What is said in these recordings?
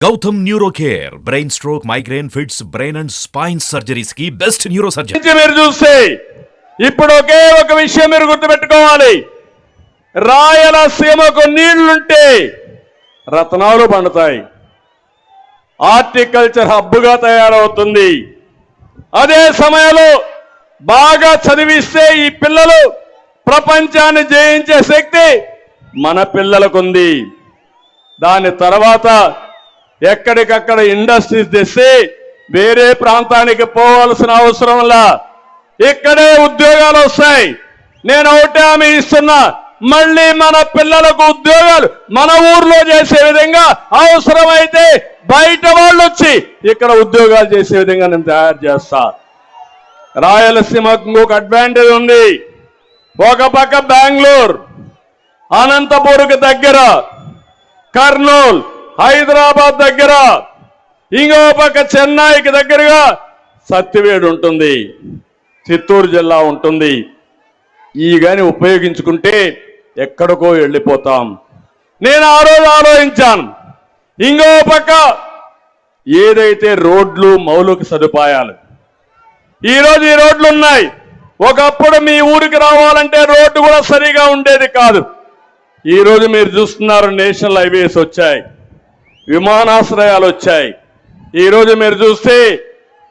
Gautam neuro care brain stroke migraine fits brain and spine surgeries కి best neuro surgery. మీరు చూస్తే ఇప్పుడు ఒకే ఒక విషయం మీరు గుర్తుపెట్టుకోవాలి. రాయలసీమకు నీళ్లుంటే రత్నాలు పండుతాయి, హార్టికల్చర్ హబ్గా తయారవుతుంది. అదే సమయంలో బాగా చదివిస్తే ఈ పిల్లలు ప్రపంచాన్ని జయించే శక్తి మన పిల్లలకుంది. దాని తర్వాత ఎక్కడికక్కడ ఇండస్ట్రీస్ తెస్తే వేరే ప్రాంతానికి పోవాల్సిన అవసరంలా ఇక్కడే ఉద్యోగాలు వస్తాయి. నేను ఒకటే హామీ ఇస్తున్నా, మళ్ళీ మన పిల్లలకు ఉద్యోగాలు మన ఊర్లో చేసే విధంగా, అవసరమైతే బయట వాళ్ళు వచ్చి ఇక్కడ ఉద్యోగాలు చేసే విధంగా నేను తయారు చేస్తా. రాయలసీమకు ఇంకొక అడ్వాంటేజ్ ఉంది. ఒక పక్క బెంగళూరు, అనంతపూర్కి దగ్గర, కర్నూలు, హైదరాబాద్ దగ్గర, ఇంకో పక్క చెన్నైకి దగ్గరగా సత్తివేడు ఉంటుంది, చిత్తూరు జిల్లా ఉంటుంది. ఈ గాని ఉపయోగించుకుంటే ఎక్కడికో వెళ్ళిపోతాం. నేను ఆ రోజు ఆలోచించాను, ఇంకో పక్క ఏదైతే రోడ్లు మౌలిక సదుపాయాలు, ఈరోజు ఈ రోడ్లు ఉన్నాయి. ఒకప్పుడు మీ ఊరికి రావాలంటే రోడ్డు కూడా సరిగా ఉండేది కాదు. ఈరోజు మీరు చూస్తున్నారు, నేషనల్ హైవేస్ వచ్చాయి, విమానాశ్రయాలు వచ్చాయి. ఈరోజు మీరు చూస్తే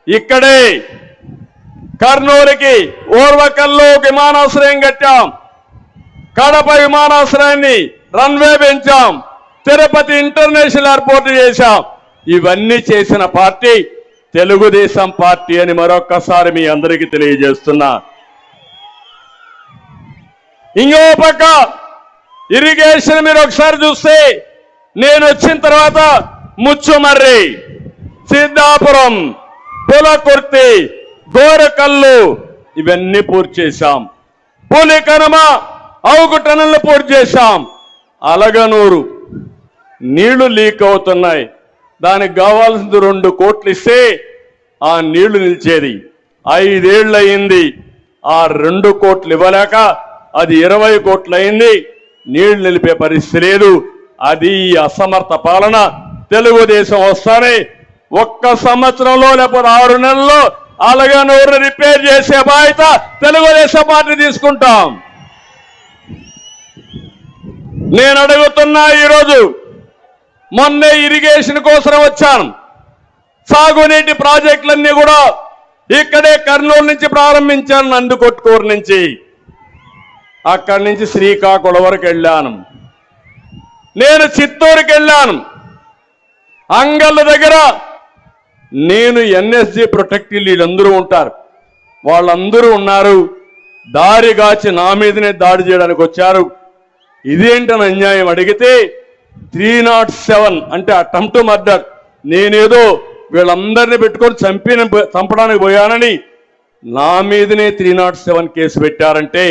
ఇక్కడే కర్నూలుకి ఓర్వకల్లో విమానాశ్రయం కట్టాం, కడప విమానాశ్రయాన్ని రన్వే పెంచాం, తిరుపతి ఇంటర్నేషనల్ ఎయిర్పోర్ట్ చేశాం. ఇవన్నీ చేసిన పార్టీ తెలుగుదేశం పార్టీ అని మరొక్కసారి మీ అందరికీ తెలియజేస్తున్నా. ఇంకో పక్క ఇరిగేషన్ మీరు ఒకసారి చూస్తే, నేను వచ్చిన తర్వాత ముచ్చుమర్రి, సిద్ధాపురం, పులకుర్తి, గోరకల్లు ఇవన్నీ పూర్తి చేశాం. పులికనమ అవుగు టన్నులు పూర్తి చేశాం. అలగనూరు నీళ్లు లీక్ అవుతున్నాయి, దానికి కావాల్సింది 2 కోట్లు ఇస్తే ఆ నీళ్లు నిలిచేది. 5 ఏళ్ళు అయింది, ఆ 2 కోట్లు ఇవ్వలేక అది 20 కోట్లు అయింది. నీళ్లు నిలిపే పరిస్థితి లేదు. అది అసమర్థ పాలన. తెలుగుదేశం వస్తానే 1 సంవత్సరంలో లేకపోతే 6 నెలల్లో అలగనూరు రిపేర్ చేసే బాధ్యత తెలుగుదేశం పార్టీ తీసుకుంటాం. నేను అడుగుతున్నా, ఈరోజు మొన్నే ఇరిగేషన్ కోసం వచ్చాను. సాగునీటి ప్రాజెక్టులన్నీ కూడా ఇక్కడే కర్నూలు నుంచి ప్రారంభించాను, నందికొట్కూరు నుంచి, అక్కడి నుంచి శ్రీకాకుళం వరకు వెళ్ళాను. నేను చిత్తూరుకి వెళ్ళాను, అంగళ్ళ దగ్గర నేను ఎన్ఎస్జి ప్రొటెక్టివ్ వీళ్ళందరూ ఉంటారు, వాళ్ళందరూ ఉన్నారు. దారిగాచి నా మీదనే దాడి చేయడానికి వచ్చారు. ఇదేంటని అన్యాయం అడిగితే 307 అంటే అటెంప్ట్ టు మర్డర్, నేనేదో వీళ్ళందరినీ పెట్టుకొని చంపడానికి పోయానని నా మీదనే 307 కేసు పెట్టారంటే,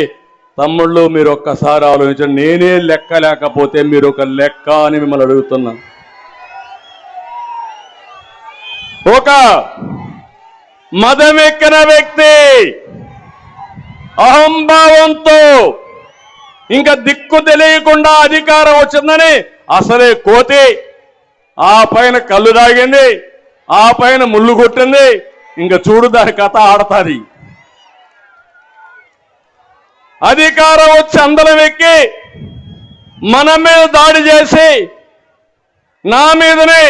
తమ్ముళ్ళు మీరు ఒక్కసారి ఆలోచించండి. నేనే లెక్క లేకపోతే మీరు ఒక లెక్క అని మిమ్మల్ని అడుగుతున్నాను. ఒక మదమెక్కిన వ్యక్తి అహంభావంతో ఇంకా దిక్కు తెలియకుండా అధికారం వచ్చిందని అసలే కోతి, ఆ పైన కళ్ళు తాగింది, ఆ పైన ముళ్ళు కొట్టింది. ఇంకా చూడు దాని కథ ఆడతాది. అధికారం వచ్చి అందరం ఎక్కి మన మీద దాడి చేసి నా మీదనే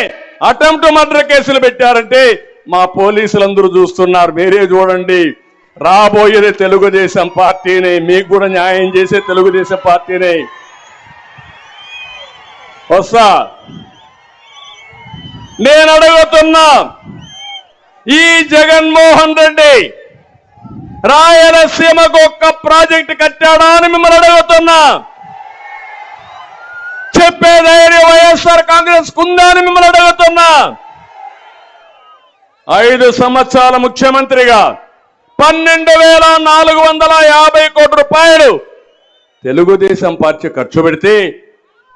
అటెంప్ట్ మర్డర్ కేసులు పెట్టారంటే మా పోలీసులందరూ చూస్తున్నారు. మీరే చూడండి, రాబోయేది తెలుగుదేశం పార్టీని, మీకు కూడా న్యాయం చేసే తెలుగుదేశం పార్టీని వస్తా. నేను అడుగుతున్నా, ఈ జగన్మోహన్ రెడ్డి రాయలసీమకు 1 ప్రాజెక్టు కట్టాడా అని మిమ్మల్ని అడుగుతున్నా. చెప్పే ధైర్యం వైఎస్ఆర్ కాంగ్రెస్ కుందా అని మిమ్మల్ని అడుగుతున్నా. 5 సంవత్సరాల ముఖ్యమంత్రిగా 12,450 కోట్ల రూపాయలు తెలుగుదేశం పార్టీ ఖర్చు పెడితే,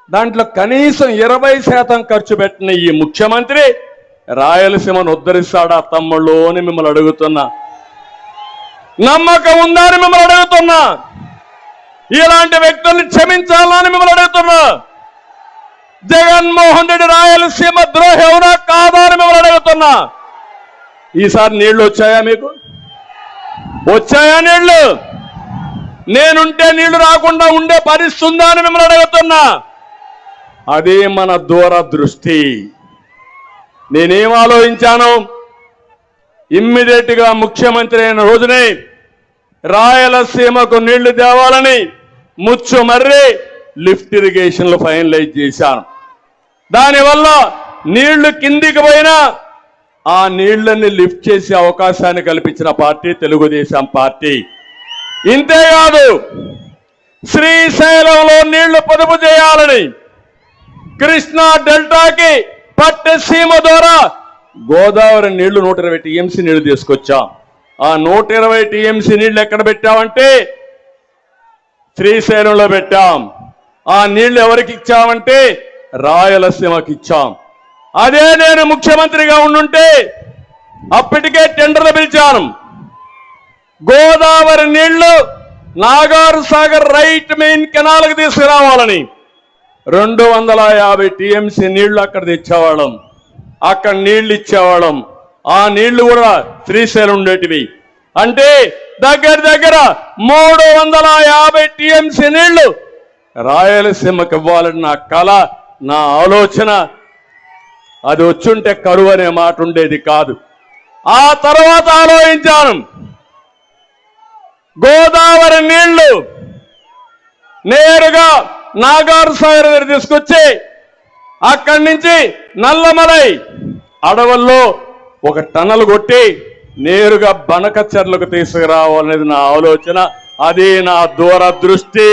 దాంట్లో కనీసం 20% ఖర్చు పెట్టిన ఈ ముఖ్యమంత్రి రాయలసీమను ఉద్ధరిస్తాడా తమ్ముళ్ళు అని మిమ్మల్ని అడుగుతున్నా. నమ్మకం ఉందా అని మిమ్మల్ని అడుగుతున్నా. ఇలాంటి వ్యక్తుల్ని క్షమించాలని మిమ్మల్ని అడుగుతున్నా. జగన్మోహన్ రెడ్డి రాయలసీమ ద్రోహి అవునా కాదా అని మిమ్మల్ని అడుగుతున్నా. ఈసారి నీళ్లు వచ్చాయా మీకు? వచ్చాయా నీళ్లు? నేనుంటే నీళ్లు రాకుండా ఉండే పరిస్థితి ఉందా అని మిమ్మల్ని అడుగుతున్నా. అదే మన దూరదృష్టి. నేనేం ఆలోచించాను, ఇమ్మీడియట్ గా ముఖ్యమంత్రి అయిన రోజునే రాయలసీమకు నీళ్లు తేవాలని ముచ్చుమర్రి లిఫ్ట్ ఇరిగేషన్లు ఫైనలైజ్ చేశాను. దానివల్ల నీళ్లు కిందికి పోయినా ఆ నీళ్లని లిఫ్ట్ చేసే అవకాశాన్ని కల్పించిన పార్టీ తెలుగుదేశం పార్టీ. ఇంతేకాదు, శ్రీశైలంలో నీళ్లు పొదుపు చేయాలని కృష్ణా డెల్టాకి పట్టసీమ ద్వారా గోదావరి నీళ్లు 120 టీఎంసీ నీళ్లు తీసుకొచ్చాం. ఆ 120 టీఎంసీ నీళ్లు ఎక్కడ పెట్టామంటే శ్రీశైలంలో పెట్టాం. ఆ నీళ్లు ఎవరికి ఇచ్చామంటే రాయలసీమకి ఇచ్చాం. అదే నేను ముఖ్యమంత్రిగా ఉండుంటే అప్పటికే టెండర్లు పిలిచాను. గోదావరి నీళ్లు నాగార్ సాగర్ రైట్ మెయిన్ కెనాల్కి తీసుకురావాలని 250 టీఎంసీ నీళ్లు అక్కడ తెచ్చేవాళ్ళం. అక్కడ నీళ్లు ఇచ్చేవాళ్ళం. ఆ నీళ్లు కూడా శ్రీశైలం ఉండేటివి. అంటే దగ్గర దగ్గర 350 టీఎంసీ నీళ్లు రాయలసీమకి ఇవ్వాలని నా కళ, నా ఆలోచన. అది వచ్చుంటే కరువు అనే మాట ఉండేది కాదు. ఆ తర్వాత ఆలోచించాను, గోదావరి నీళ్లు నేరుగా నాగార్ సాగర్ దగ్గర తీసుకొచ్చి అక్కడి నుంచి నల్లమలై అడవుల్లో ఒక టనల్ కొట్టి నేరుగా బనకచెర్లకు తీసుకురావాలనేది నా ఆలోచన. అది నా దూరదృష్టి.